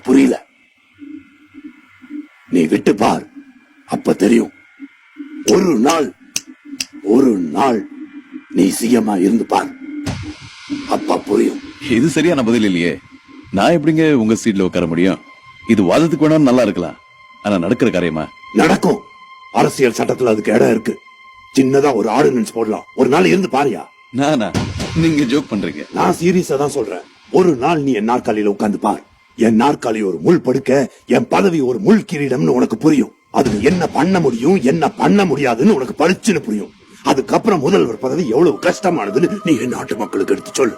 புரியல. நீ விட்டு பார், அப்ப தெரியும். ஒரு நாள் நீ சிஎம்மா இருந்து பார், அப்ப புரியும். இது சரியான பதில் இல்லையே. நான் எப்படிங்க உங்க சீட்ல உட்கார முடியும்? இது வாதத்துக்கு வேணா நல்லா இருக்கலாம், ஆனா நடக்கிற காரியமா? நடக்கும். அரசியல் சட்டத்துல அதுக்கு இடம் இருக்கு. சின்னதா ஒரு ஆர்டினன்ஸ் போடலாம். ஒரு நாள் இருந்து பாரியா. நானா? நீங்க ஜோக் பண்றீங்க. நான் சீரியஸா தான் சொல்றேன். ஒரு நாள் நீ என் நாற்காலியில உட்கார்ந்து பார். என் நாற்காலி ஒரு முள் படுக்க, என் பதவி ஒரு முள் கிரீடம்னு உனக்கு புரியும். அதுக்கு என்ன பண்ண முடியும், என்ன பண்ண முடியாதுன்னு உனக்கு பளிச்சுன்னு புரியும். அதுக்கப்புறம் முதல்வர் பதவி எவ்வளவு கஷ்டமானதுன்னு நீ என் நாட்டு மக்களுக்கு எடுத்து சொல்லு.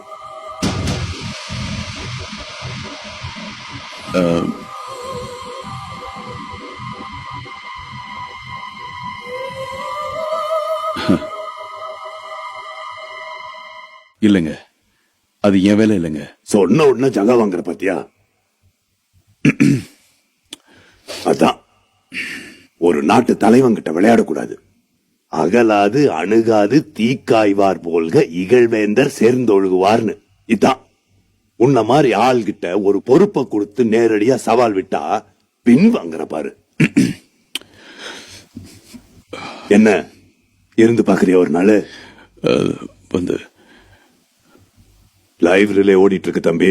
இல்லங்க, அது என் வேலை இல்லங்க. சொன்ன உடனே ஜகா வாங்குற பாத்தியா? அதான் ஒரு நாட்டு தலைவங்கிட்ட விளையாடக்கூடாது. அகலாது அணுகாது தீக்காய்வார் போல்க இகழ்வேந்தர் சேர்ந்தொழுகுவார்னு. இதான் உன்ன மாதிரி ஆள்கிட்ட ஒரு பொறுப்பை கொடுத்து நேரடியா சவால் விட்டா பின் வாங்குற பாரு. என்ன இருந்து பாக்குறிய? ஒரு நாள் வந்து லைவ் ரிலே ஓடிட்டு இருக்கு தம்பி.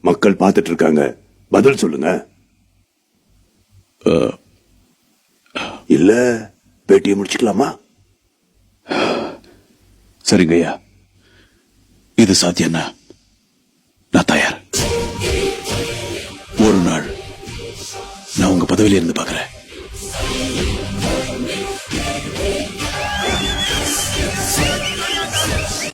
மக்கள் பார்த்துட்டு இருக்காங்க. பதில் சொல்லுங்க. இல்ல பேட்டியை முடிச்சுக்கலாமா? சரிங்கய்யா, இது சாத்தியம்னா நான் தயார். ஒரு நாள் நான் உங்க பதவியில இருந்து பாக்குறேன்.